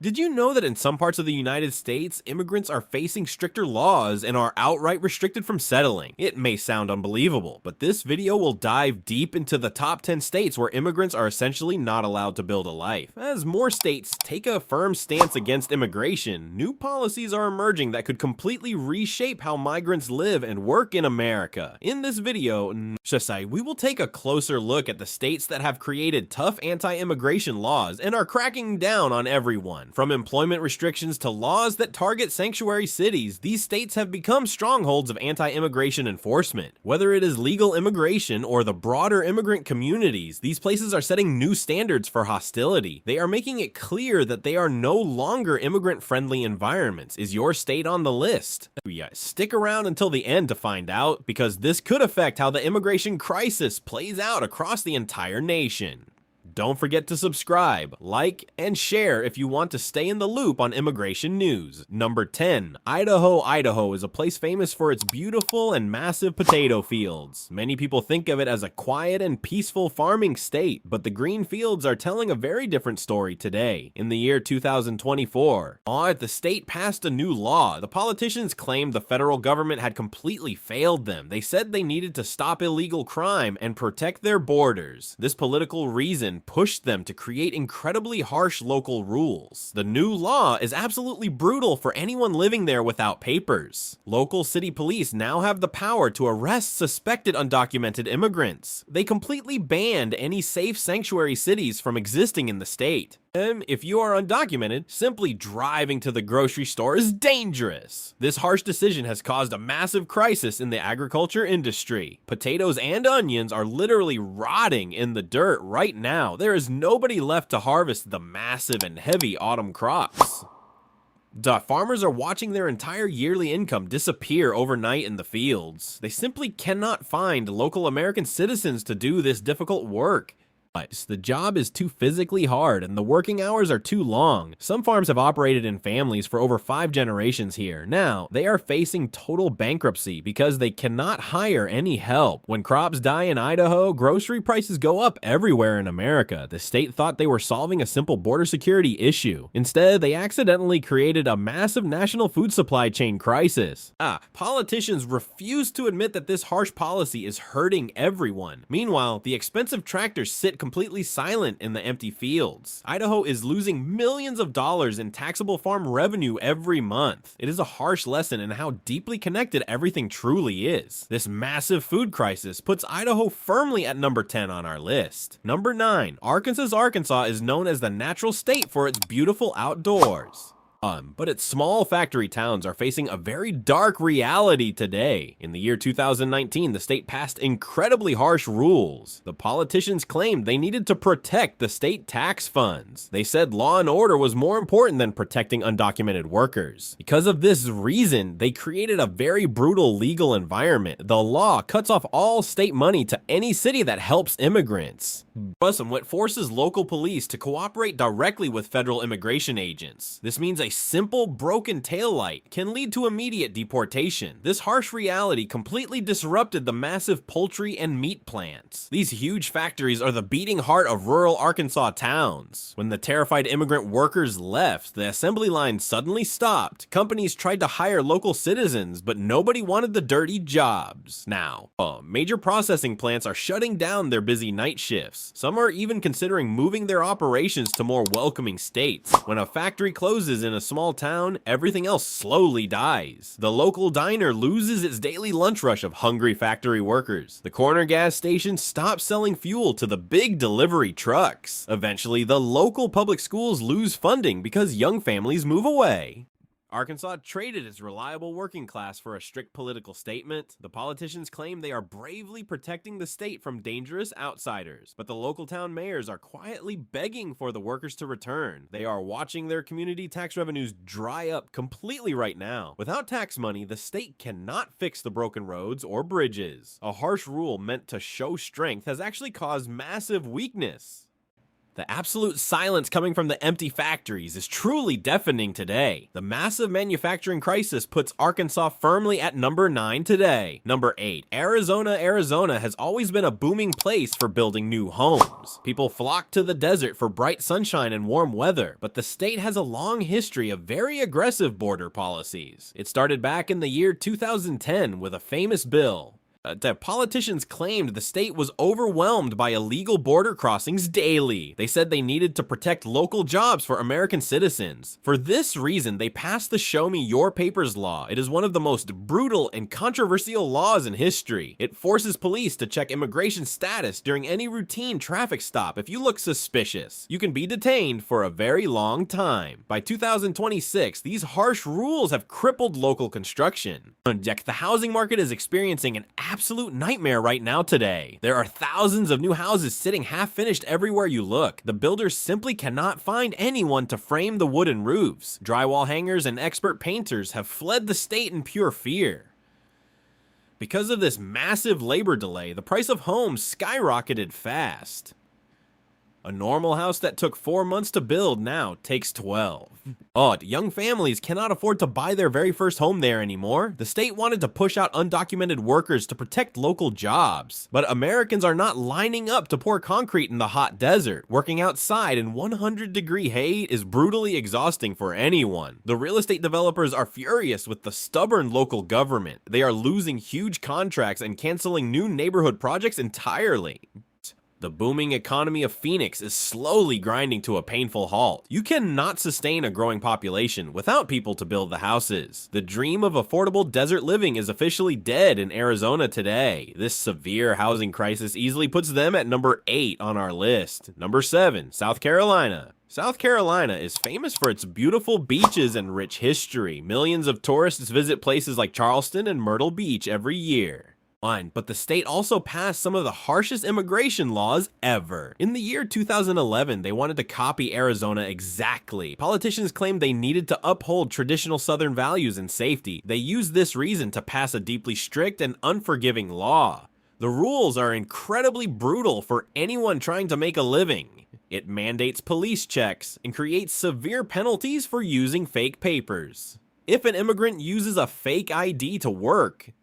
Did you know that in some parts of the United States, immigrants are facing stricter laws and are outright restricted from settling? It may sound unbelievable, but this video will dive deep into the top 10 states where immigrants are essentially not allowed to build a life. As more states take a firm stance against immigration, new policies are emerging that could completely reshape how migrants live and work in America. In this video, we will take a closer look at the states that have created tough anti-immigration laws and are cracking down on everyone. From employment restrictions to laws that target sanctuary cities, these states have become strongholds of anti-immigration enforcement. Whether it is legal immigration or the broader immigrant communities, these places are setting new standards for hostility. They are making it clear that they are no longer immigrant-friendly environments. Is your state on the list? Stick around until the end to find out, because this could affect how the immigration crisis plays out across the entire nation. Don't forget to subscribe, like, and share if you want to stay in the loop on immigration news. Number 10. Idaho. Idaho is a place famous for its beautiful and massive potato fields. Many people think of it as a quiet and peaceful farming state, but the green fields are telling a very different story today. In the year 2024, the state passed a new law. The politicians claimed the federal government had completely failed them. They said they needed to stop illegal crime and protect their borders. This political reason pushed them to create incredibly harsh local rules. The new law is absolutely brutal for anyone living there without papers. Local city police now have the power to arrest suspected undocumented immigrants. They completely banned any safe sanctuary cities from existing in the state. If you are undocumented, simply driving to the grocery store is dangerous. This harsh decision has caused a massive crisis in the agriculture industry. Potatoes and onions are literally rotting in the dirt right now. There is nobody left to harvest the massive and heavy autumn crops. Farmers are watching their entire yearly income disappear overnight in the fields. They simply cannot find local American citizens to do this difficult work. The job is too physically hard and the working hours are too long. Some farms have operated in families for over 5 generations here. Now, they are facing total bankruptcy because they cannot hire any help. When crops die in Idaho, grocery prices go up everywhere in America. The state thought they were solving a simple border security issue. Instead, they accidentally created a massive national food supply chain crisis. Politicians refuse to admit that this harsh policy is hurting everyone. Meanwhile, the expensive tractors sit completely silent in the empty fields. Idaho is losing millions of dollars in taxable farm revenue every month. It is a harsh lesson in how deeply connected everything truly is. This massive food crisis puts Idaho firmly at number 10 on our list. Number 9. Arkansas. Arkansas is known as the natural state for its beautiful outdoors. But its small factory towns are facing a very dark reality today. In the year 2019, the state passed incredibly harsh rules. The politicians claimed they needed to protect the state tax funds. They said law and order was more important than protecting undocumented workers. Because of this reason, they created a very brutal legal environment. The law cuts off all state money to any city that helps immigrants. What forces local police to cooperate directly with federal immigration agents. This means a simple broken taillight can lead to immediate deportation. This harsh reality completely disrupted the massive poultry and meat plants. These huge factories are the beating heart of rural Arkansas towns. When the terrified immigrant workers left, the assembly line suddenly stopped. Companies tried to hire local citizens, but nobody wanted the dirty jobs. Now, major processing plants are shutting down their busy night shifts. Some are even considering moving their operations to more welcoming states. When a factory closes in a small town, everything else slowly dies. The local diner loses its daily lunch rush of hungry factory workers. The corner gas station stops selling fuel to the big delivery trucks. Eventually, the local public schools lose funding because young families move away. Arkansas traded its reliable working class for a strict political statement. The politicians claim they are bravely protecting the state from dangerous outsiders, but the local town mayors are quietly begging for the workers to return. They are watching their community tax revenues dry up completely right now. Without tax money, the state cannot fix the broken roads or bridges. A harsh rule meant to show strength has actually caused massive weakness. The absolute silence coming from the empty factories is truly deafening today. The massive manufacturing crisis puts Arkansas firmly at number 9 today. Number 8. Arizona. Arizona has always been a booming place for building new homes. People flock to the desert for bright sunshine and warm weather, but the state has a long history of very aggressive border policies. It started back in the year 2010 with a famous bill. That politicians claimed the state was overwhelmed by illegal border crossings daily. They said they needed to protect local jobs for American citizens. For this reason, they passed the Show Me Your Papers law. It is one of the most brutal and controversial laws in history. It forces police to check immigration status during any routine traffic stop. If you look suspicious, you can be detained for a very long time. By 2026, these harsh rules have crippled local construction. The housing market is experiencing an absolute nightmare right now today. There are thousands of new houses sitting half-finished everywhere you look. The builders simply cannot find anyone to frame the wooden roofs. Drywall hangers and expert painters have fled the state in pure fear. Because of this massive labor delay, the price of homes skyrocketed fast. A normal house that took 4 months to build now takes 12. Young families cannot afford to buy their very first home there anymore. The state wanted to push out undocumented workers to protect local jobs. But Americans are not lining up to pour concrete in the hot desert. Working outside in 100-degree heat is brutally exhausting for anyone. The real estate developers are furious with the stubborn local government. They are losing huge contracts and canceling new neighborhood projects entirely. The booming economy of Phoenix is slowly grinding to a painful halt. You cannot sustain a growing population without people to build the houses. The dream of affordable desert living is officially dead in Arizona today. This severe housing crisis easily puts them at number 8 on our list. Number 7, South Carolina. South Carolina is famous for its beautiful beaches and rich history. Millions of tourists visit places like Charleston and Myrtle Beach every year. But the state also passed some of the harshest immigration laws ever. In the year 2011, they wanted to copy Arizona exactly. Politicians claimed they needed to uphold traditional Southern values and safety. They used this reason to pass a deeply strict and unforgiving law. The rules are incredibly brutal for anyone trying to make a living. It mandates police checks and creates severe penalties for using fake papers. If an immigrant uses a fake ID to work,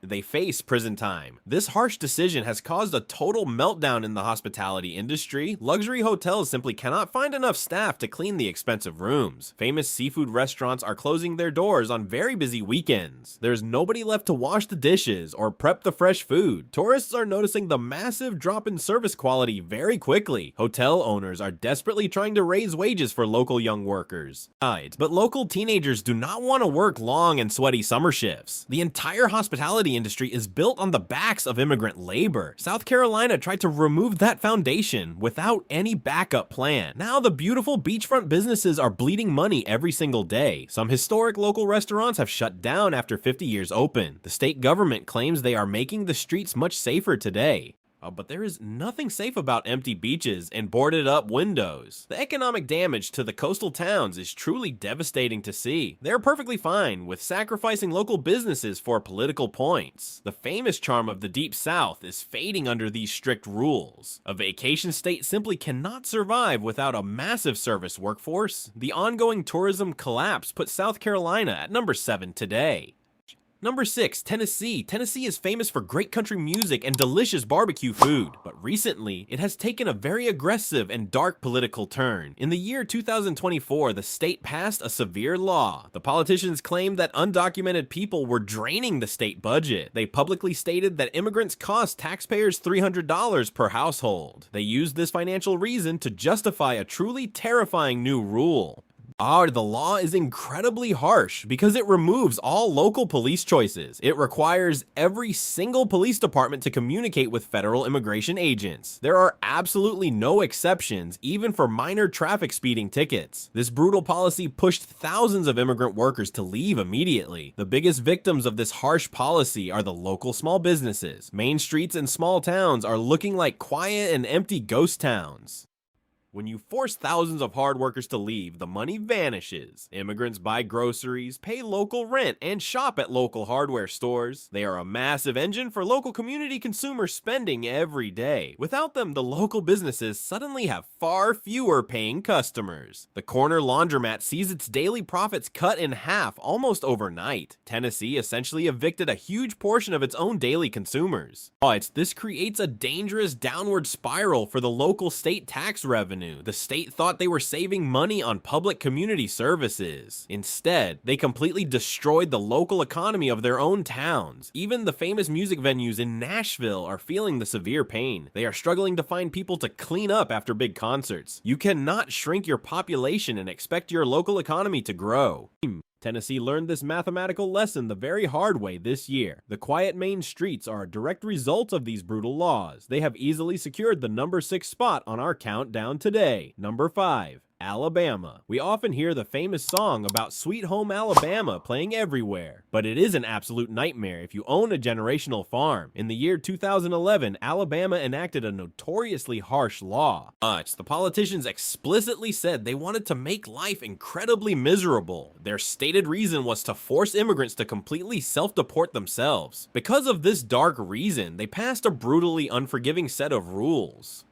they face prison time. This harsh decision has caused a total meltdown in the hospitality industry. Luxury hotels simply cannot find enough staff to clean the expensive rooms. Famous seafood restaurants are closing their doors on very busy weekends. There's nobody left to wash the dishes or prep the fresh food. Tourists are noticing the massive drop in service quality very quickly. Hotel owners are desperately trying to raise wages for local young workers. But local teenagers do not want to work long and sweaty summer shifts. The entire hospitality industry is built on the backs of immigrant labor. South Carolina tried to remove that foundation without any backup plan. Now the beautiful beachfront businesses are bleeding money every single day. Some historic local restaurants have shut down after 50 years open. The state government claims they are making the streets much safer today. But there is nothing safe about empty beaches and boarded up windows. The economic damage to the coastal towns is truly devastating to see. They're perfectly fine with sacrificing local businesses for political points. The famous charm of the Deep South is fading under these strict rules. A vacation state simply cannot survive without a massive service workforce. The ongoing tourism collapse puts South Carolina at number 7 today. Number 6, Tennessee. Tennessee is famous for great country music and delicious barbecue food, but recently, it has taken a very aggressive and dark political turn. In the year 2024, the state passed a severe law. The politicians claimed that undocumented people were draining the state budget. They publicly stated that immigrants cost taxpayers $300 per household. They used this financial reason to justify a truly terrifying new rule. The law is incredibly harsh because it removes all local police choices. It requires every single police department to communicate with federal immigration agents. There are absolutely no exceptions, even for minor traffic speeding tickets. This brutal policy pushed thousands of immigrant workers to leave immediately. The biggest victims of this harsh policy are the local small businesses. Main streets in small towns are looking like quiet and empty ghost towns. When you force thousands of hard workers to leave, the money vanishes. Immigrants buy groceries, pay local rent, and shop at local hardware stores. They are a massive engine for local community consumer spending every day. Without them, the local businesses suddenly have far fewer paying customers. The corner laundromat sees its daily profits cut in half almost overnight. Tennessee essentially evicted a huge portion of its own daily consumers. But this creates a dangerous downward spiral for the local state tax revenue. The state thought they were saving money on public community services. Instead, they completely destroyed the local economy of their own towns. Even the famous music venues in Nashville are feeling the severe pain. They are struggling to find people to clean up after big concerts. You cannot shrink your population and expect your local economy to grow. Tennessee learned this mathematical lesson the very hard way this year. The quiet main streets are a direct result of these brutal laws. They have easily secured the number 6 spot on our countdown today. Number 5. Alabama. We often hear the famous song about Sweet Home Alabama playing everywhere, but it is an absolute nightmare if you own a generational farm. In the year 2011, Alabama enacted a notoriously harsh law. The politicians explicitly said they wanted to make life incredibly miserable. Their stated reason was to force immigrants to completely self-deport themselves. Because of this dark reason, they passed a brutally unforgiving set of rules.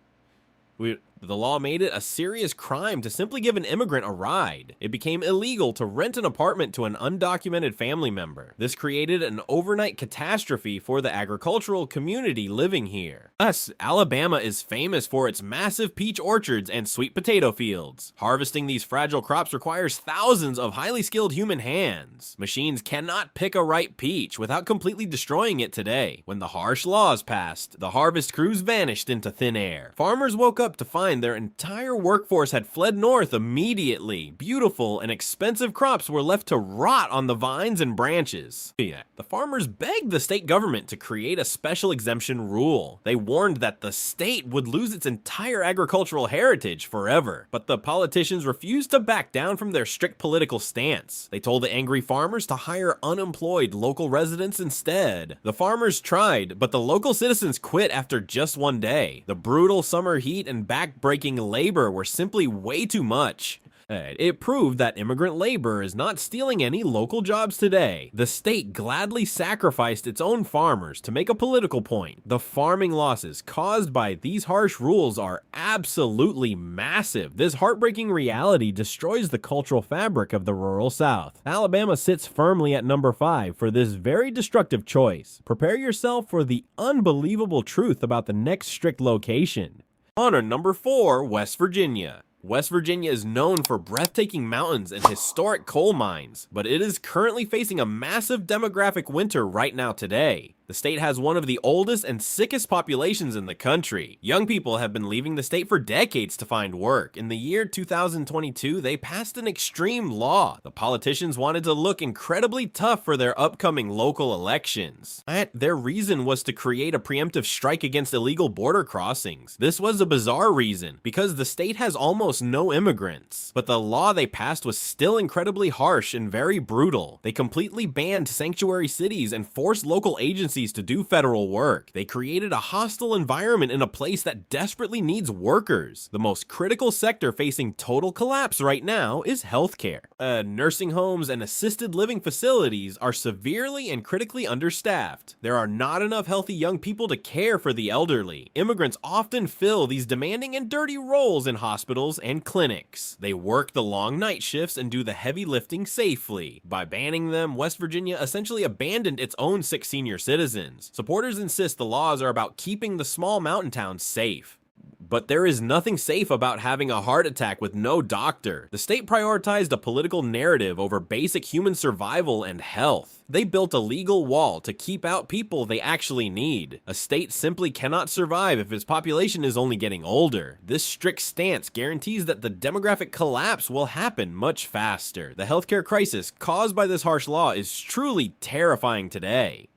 The law made it a serious crime to simply give an immigrant a ride. It became illegal to rent an apartment to an undocumented family member. This created an overnight catastrophe for the agricultural community living here. Thus, Alabama is famous for its massive peach orchards and sweet potato fields. Harvesting these fragile crops requires thousands of highly skilled human hands. Machines cannot pick a ripe peach without completely destroying it today. When the harsh laws passed, the harvest crews vanished into thin air. Farmers woke up to find their entire workforce had fled north immediately. Beautiful and expensive crops were left to rot on the vines and branches. The farmers begged the state government to create a special exemption rule. They warned that the state would lose its entire agricultural heritage forever. But the politicians refused to back down from their strict political stance. They told the angry farmers to hire unemployed local residents instead. The farmers tried, but the local citizens quit after just one day. The brutal summer heat and back-breaking labor were simply way too much. It proved that immigrant labor is not stealing any local jobs today. The state gladly sacrificed its own farmers to make a political point. The farming losses caused by these harsh rules are absolutely massive. This heartbreaking reality destroys the cultural fabric of the rural South. Alabama sits firmly at number 5 for this very destructive choice. Prepare yourself for the unbelievable truth about the next strict location. On number 4, West Virginia. West Virginia is known for breathtaking mountains and historic coal mines, but it is currently facing a massive demographic winter right now today. The state has one of the oldest and sickest populations in the country. Young people have been leaving the state for decades to find work. In the year 2022, they passed an extreme law. The politicians wanted to look incredibly tough for their upcoming local elections. Their reason was to create a preemptive strike against illegal border crossings. This was a bizarre reason, because the state has almost no immigrants. But the law they passed was still incredibly harsh and very brutal. They completely banned sanctuary cities and forced local agencies to do federal work. They created a hostile environment in a place that desperately needs workers. The most critical sector facing total collapse right now is healthcare. Nursing homes and assisted living facilities are severely and critically understaffed. There are not enough healthy young people to care for the elderly. Immigrants often fill these demanding and dirty roles in hospitals and clinics. They work the long night shifts and do the heavy lifting safely. By banning them, West Virginia essentially abandoned its own sick senior citizens. Supporters insist the laws are about keeping the small mountain towns safe. But there is nothing safe about having a heart attack with no doctor. The state prioritized a political narrative over basic human survival and health. They built a legal wall to keep out people they actually need. A state simply cannot survive if its population is only getting older. This strict stance guarantees that the demographic collapse will happen much faster. The healthcare crisis caused by this harsh law is truly terrifying today.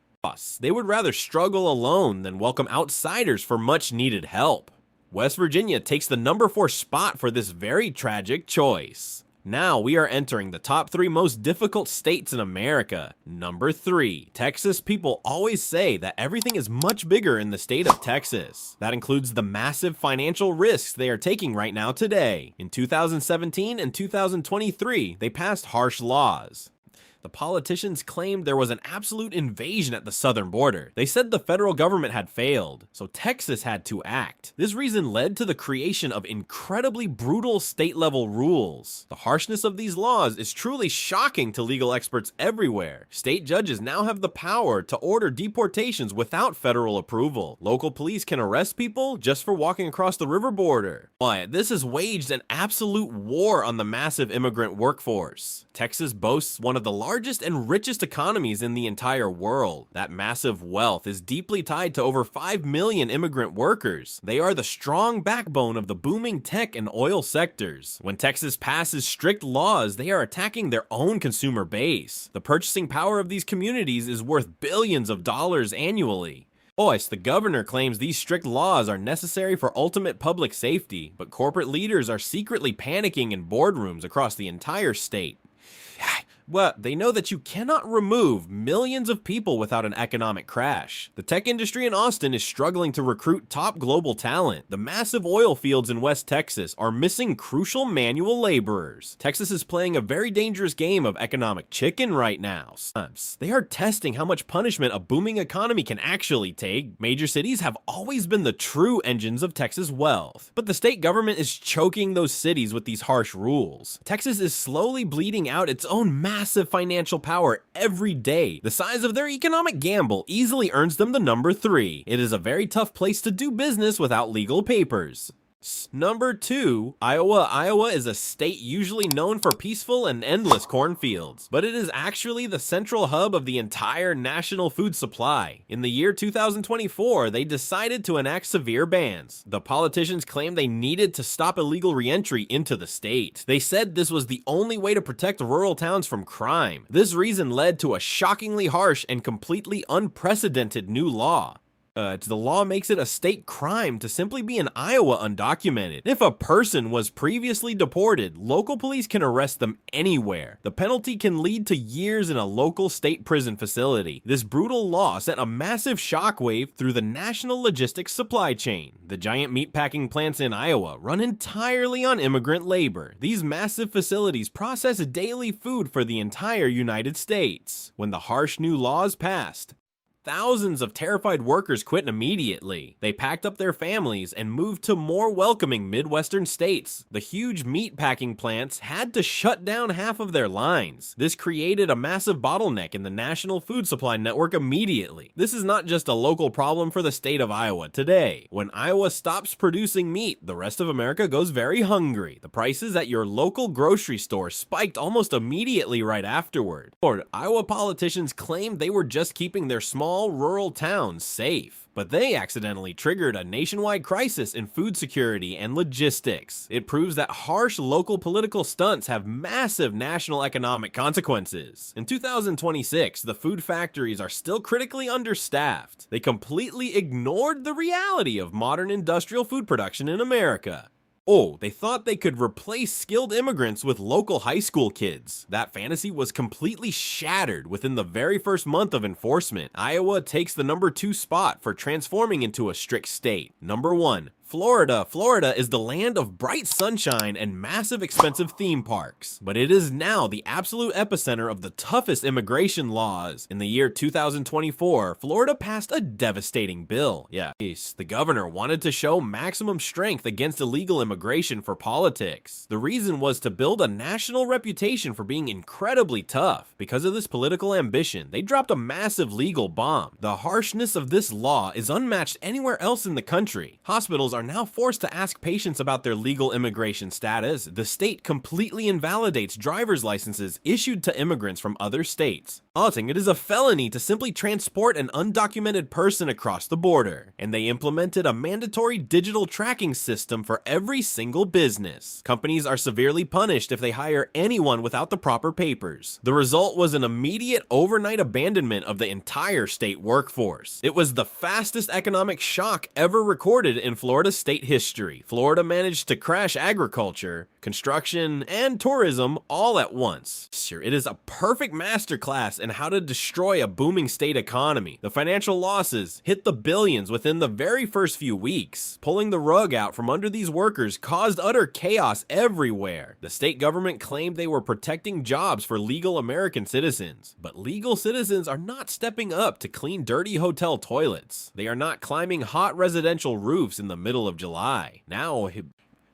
They would rather struggle alone than welcome outsiders for much needed help. West Virginia takes the number 4 spot for this very tragic choice. Now we are entering the top 3 most difficult states in America. Number 3, Texas. People always say that everything is much bigger in the state of Texas. That includes the massive financial risks they are taking right now today. In 2017 and 2023, they passed harsh laws. The politicians claimed there was an absolute invasion at the southern border. They said the federal government had failed, so Texas had to act. This reason led to the creation of incredibly brutal state-level rules. The harshness of these laws is truly shocking to legal experts everywhere. State judges now have the power to order deportations without federal approval. Local police can arrest people just for walking across the river border. But this has waged an absolute war on the massive immigrant workforce. Texas boasts one of the largest and richest economies in the entire world. That massive wealth is deeply tied to over 5 million immigrant workers. They are the strong backbone of the booming tech and oil sectors. When Texas passes strict laws, they are attacking their own consumer base. The purchasing power of these communities is worth billions of dollars annually. The governor claims these strict laws are necessary for ultimate public safety, but corporate leaders are secretly panicking in boardrooms across the entire state. Well, they know that you cannot remove millions of people without an economic crash. The tech industry in Austin is struggling to recruit top global talent. The massive oil fields in West Texas are missing crucial manual laborers. Texas is playing a very dangerous game of economic chicken right now. They are testing how much punishment a booming economy can actually take. Major cities have always been the true engines of Texas wealth, but the state government is choking those cities with these harsh rules. Texas is slowly bleeding out its own massive financial power every day. The size of their economic gamble easily earns them the number 3. It is a very tough place to do business without legal papers. Number 2, Iowa. Iowa is a state usually known for peaceful and endless cornfields, but it is actually the central hub of the entire national food supply. In the year 2024, they decided to enact severe bans. The politicians claimed they needed to stop illegal re-entry into the state. They said this was the only way to protect rural towns from crime. This reason led to a shockingly harsh and completely unprecedented new law. The law makes it a state crime to simply be in Iowa undocumented. If a person was previously deported, local police can arrest them anywhere. The penalty can lead to years in a local state prison facility. This brutal law sent a massive shockwave through the national logistics supply chain. The giant meatpacking plants in Iowa run entirely on immigrant labor. These massive facilities process daily food for the entire United States. When the harsh new laws passed, thousands of terrified workers quit immediately. They packed up their families and moved to more welcoming Midwestern states. The huge meatpacking plants had to shut down half of their lines. This created a massive bottleneck in the national food supply network immediately. This is not just a local problem for the state of Iowa today. When Iowa stops producing meat, the rest of America goes very hungry. The prices at your local grocery store spiked almost immediately right afterward. Iowa politicians claimed they were just keeping their small rural towns safe, but they accidentally triggered a nationwide crisis in food security and logistics. It proves that harsh local political stunts have massive national economic consequences. In 2026, the food factories are still critically understaffed. They completely ignored the reality of modern industrial food production in America. They thought they could replace skilled immigrants with local high school kids. That fantasy was completely shattered within the very first month of enforcement. Iowa takes the number 2 spot for transforming into a strict state. Number 1, Florida. Florida is the land of bright sunshine and massive expensive theme parks, but it is now the absolute epicenter of the toughest immigration laws. In the year 2024, Florida passed a devastating bill. The governor wanted to show maximum strength against illegal immigration for politics. The reason was to build a national reputation for being incredibly tough. Because of this political ambition, they dropped a massive legal bomb. The harshness of this law is unmatched anywhere else in the country. Hospitals are now forced to ask patients about their legal immigration status. The state completely invalidates driver's licenses issued to immigrants from other states. It is a felony to simply transport an undocumented person across the border, and they implemented a mandatory digital tracking system for every single business. Companies are severely punished if they hire anyone without the proper papers. The result was an immediate overnight abandonment of the entire state workforce. It was the fastest economic shock ever recorded in Florida state history. Florida managed to crash agriculture, construction, and tourism all at once. Sure, it is a perfect masterclass in how to destroy a booming state economy. The financial losses hit the billions within the very first few weeks. Pulling the rug out from under these workers caused utter chaos everywhere. The state government claimed they were protecting jobs for legal American citizens, but legal citizens are not stepping up to clean dirty hotel toilets. They are not climbing hot residential roofs in the middle of July. Now,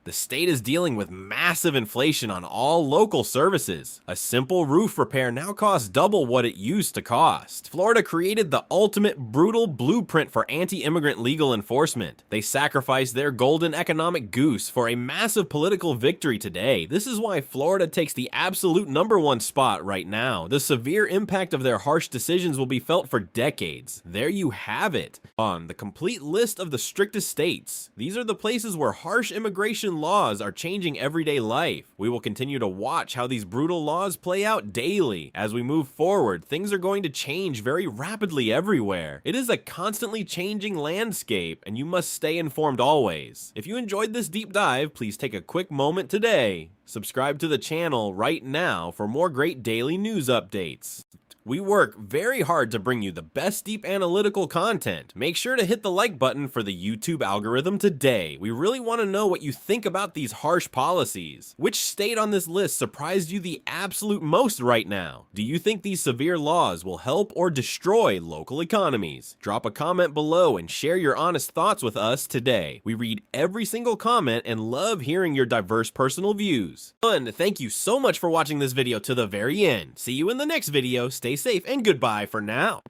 the state is dealing with massive inflation on all local services. A simple roof repair now costs double what it used to cost. Florida created the ultimate brutal blueprint for anti-immigrant legal enforcement. They sacrificed their golden economic goose for a massive political victory today. This is why Florida takes the absolute #1 spot right now. The severe impact of their harsh decisions will be felt for decades. There you have it. On the complete list of the strictest states. These are the places where harsh immigration laws are changing everyday life. We will continue to watch how these brutal laws play out daily. As we move forward, things are going to change very rapidly everywhere. It is a constantly changing landscape, and you must stay informed always. If you enjoyed this deep dive, please take a quick moment today. Subscribe to the channel right now for more great daily news updates. We work very hard to bring you the best deep analytical content. Make sure to hit the like button for the YouTube algorithm today. We really want to know what you think about these harsh policies. Which state on this list surprised you the absolute most right now? Do you think these severe laws will help or destroy local economies? Drop a comment below and share your honest thoughts with us today. We read every single comment and love hearing your diverse personal views. And thank you so much for watching this video to the very end. See you in the next video. Stay safe and goodbye for now.